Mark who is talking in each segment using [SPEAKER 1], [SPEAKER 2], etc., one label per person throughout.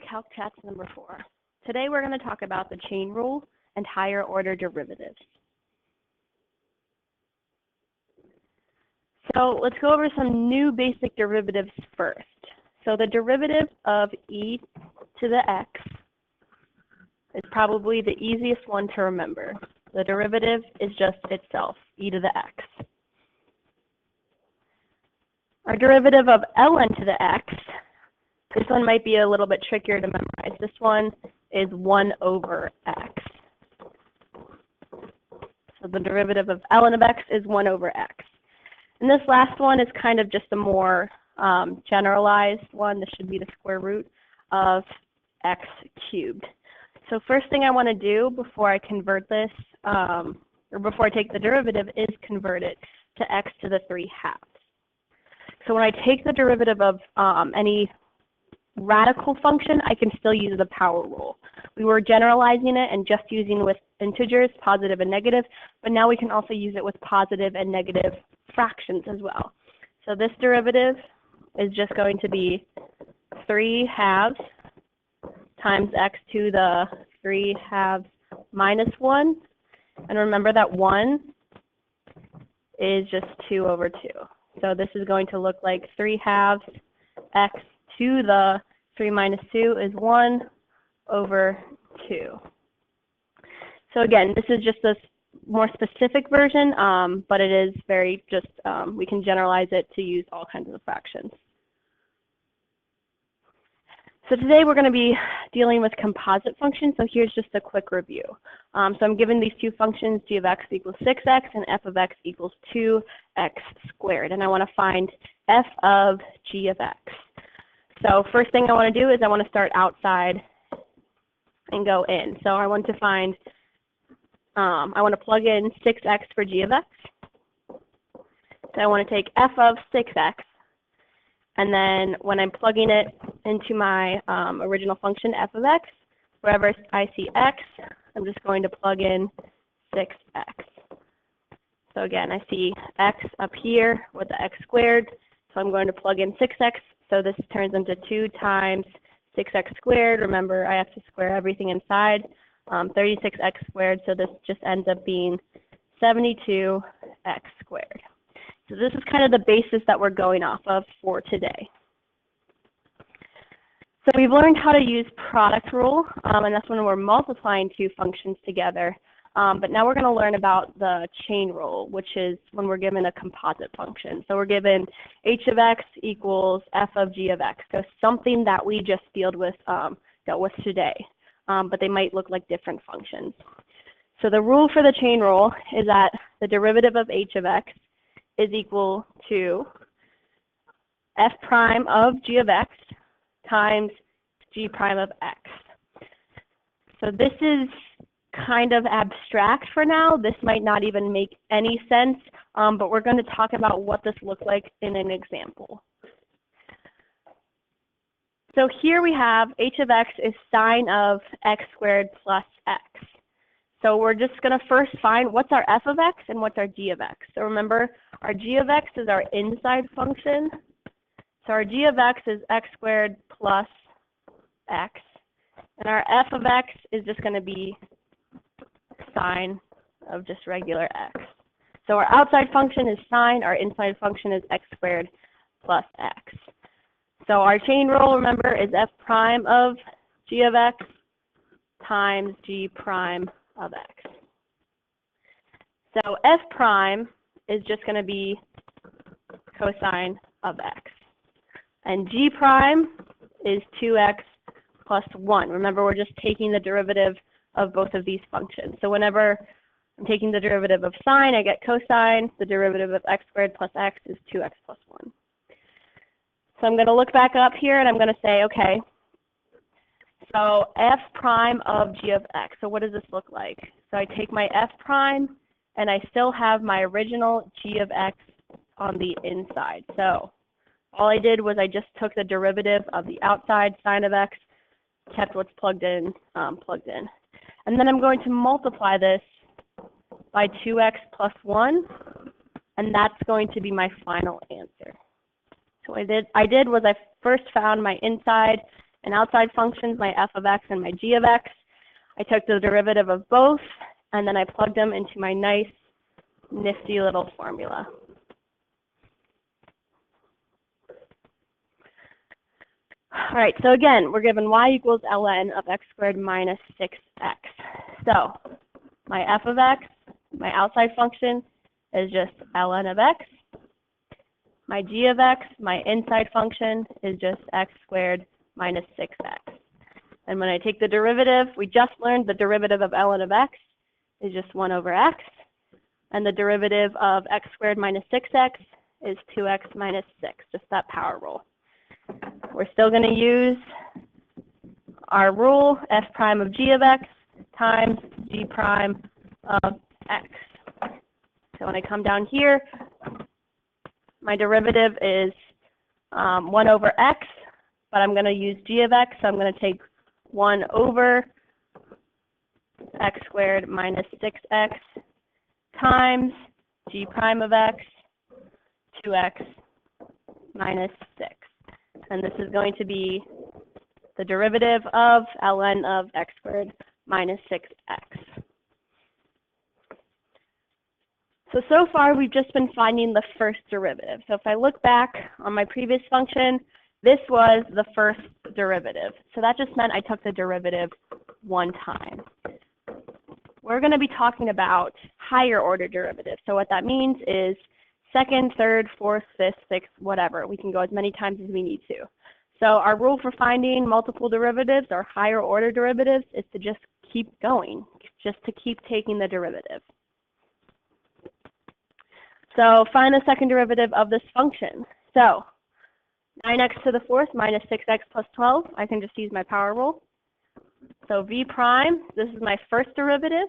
[SPEAKER 1] Calc Chats number 4. Today we're going to talk about the chain rule and higher order derivatives. So let's go over some new basic derivatives first. So the derivative of e to the x is probably the easiest one to remember. The derivative is just itself, e to the x. Our derivative of ln to the x, this one might be a little bit trickier to memorize. This one is 1 over x. So the derivative of ln of x is 1 over x. And this last one is kind of just a more generalized one. This should be the square root of x cubed. So first thing I want to do before I convert this, or before I take the derivative, is convert it to x to the 3 halves. So when I take the derivative of any radical function, I can still use the power rule. We were generalizing it and just using with integers, positive and negative, but now we can also use it with positive and negative fractions as well. So this derivative is just going to be 3 halves times x to the 3 halves minus 1. And remember that 1 is just 2 over 2. So this is going to look like 3 halves x to the 3 minus 2 is 1 over 2. So again, this is just a more specific version, but it is very just, we can generalize it to use all kinds of fractions. So today we're going to be dealing with composite functions, so here's just a quick review. So I'm given these two functions, g of x equals 6x and f of x equals 2x squared, and I want to find f of g of x. So first thing I want to do is I want to start outside and go in. So I want to find, I want to plug in 6x for g of x. So I want to take f of 6x, and then when I'm plugging it into my original function f of x, wherever I see x, I'm just going to plug in 6x. So again, I see x up here with the x squared, so I'm going to plug in 6x. So this turns into 2 times 6x squared. Remember, I have to square everything inside. 36x squared, so this just ends up being 72x squared. So this is kind of the basis that we're going off of for today. So we've learned how to use product rule, and that's when we're multiplying two functions together. But now we're going to learn about the chain rule, which is when we're given a composite function. So we're given h of x equals f of g of x. So something that we just dealt with today, but they might look like different functions. So the rule for the chain rule is that the derivative of h of x is equal to f prime of g of x times g prime of x. So this is kind of abstract for now. This might not even make any sense, but we're going to talk about what this looks like in an example. So here we have h of x is sine of x squared plus x. So we're just going to first find what's our f of x and what's our g of x. So remember, our g of x is our inside function. So our g of x is x squared plus x. And our f of x is just going to be sine of just regular x. So our outside function is sine, our inside function is x squared plus x. So our chain rule, remember, is f prime of g of x times g prime of x. So f prime is just going to be cosine of x. And g prime is 2x plus 1. Remember, we're just taking the derivative of both of these functions. So whenever I'm taking the derivative of sine, I get cosine. The derivative of x squared plus x is 2x plus 1. So I'm going to look back up here and I'm going to say, okay, so f prime of g of x. So what does this look like? So I take my f prime and I still have my original g of x on the inside. So all I did was I just took the derivative of the outside sine of x, kept what's plugged in, And then I'm going to multiply this by 2x plus 1, and that's going to be my final answer. So what I did was I first found my inside and outside functions, my f of x and my g of x. I took the derivative of both, and then I plugged them into my nice, nifty little formula. All right, so again, we're given y equals ln of x squared minus 6x. So my f of x, my outside function, is just ln of x. My g of x, my inside function, is just x squared minus 6x. And when I take the derivative, we just learned the derivative of ln of x is just 1 over x. And the derivative of x squared minus 6x is 2x minus 6, just that power rule. We're still going to use our rule, f prime of g of x times g prime of x. So when I come down here, my derivative is 1 over x, but I'm going to use g of x, so I'm going to take 1 over x squared minus 6x times g prime of x, 2x minus 6. And this is going to be the derivative of ln of x squared minus 6x. So far we've just been finding the first derivative. So if I look back on my previous function, this was the first derivative. So that just meant I took the derivative one time. We're going to be talking about higher order derivatives. So what that means is second, third, fourth, fifth, sixth, whatever. We can go as many times as we need to. So our rule for finding multiple derivatives or higher order derivatives is to just keep going, just to keep taking the derivative. So find the second derivative of this function. So 9x to the fourth minus 6x plus 12, I can just use my power rule. So v prime, this is my first derivative,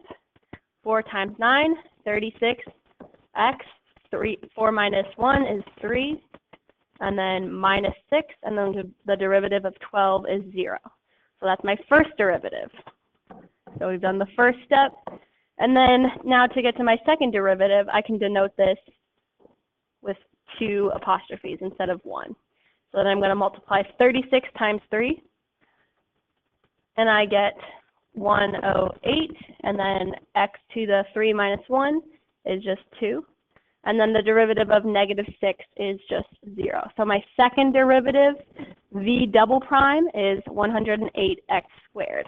[SPEAKER 1] 4 times 9, 36x, 4 minus 1 is 3, and then minus 6, and then the derivative of 12 is 0. So that's my first derivative. So we've done the first step. And then now to get to my second derivative, I can denote this with 2 apostrophes instead of 1. So then I'm going to multiply 36 times 3, and I get 108, and then x to the 3 minus 1 is just 2. And then the derivative of negative 6 is just 0. So my second derivative, v double prime, is 108x squared.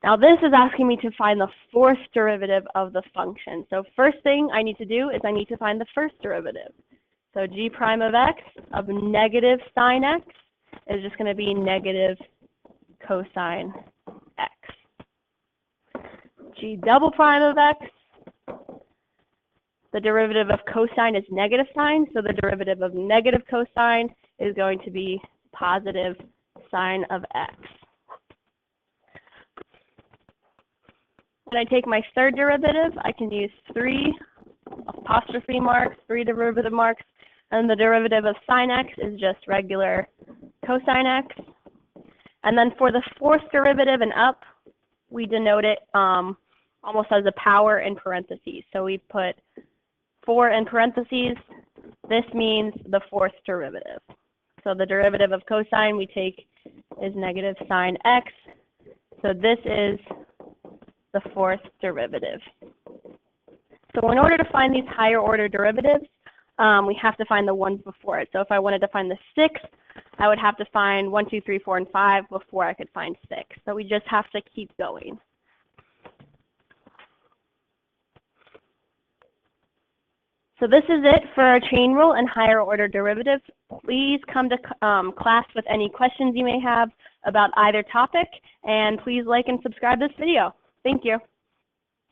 [SPEAKER 1] Now this is asking me to find the fourth derivative of the function. So first thing I need to do is I need to find the first derivative. So g prime of x of negative sine x is just going to be negative cosine x. G double prime of x, the derivative of cosine is negative sine, so the derivative of negative cosine is going to be positive sine of x. When I take my third derivative, I can use 3 apostrophe marks, 3 derivative marks, and the derivative of sine x is just regular cosine x. And then for the fourth derivative and up, we denote it almost as a power in parentheses. So we put 4 in parentheses. This means the fourth derivative. So the derivative of cosine we take is negative sine x. So this is the fourth derivative. So in order to find these higher order derivatives, we have to find the ones before it. So if I wanted to find the sixth, I would have to find 1, 2, 3, 4, and 5 before I could find 6. So we just have to keep going. So this is it for our chain rule and higher order derivatives. Please come to class with any questions you may have about either topic, and please like and subscribe this video. Thank you.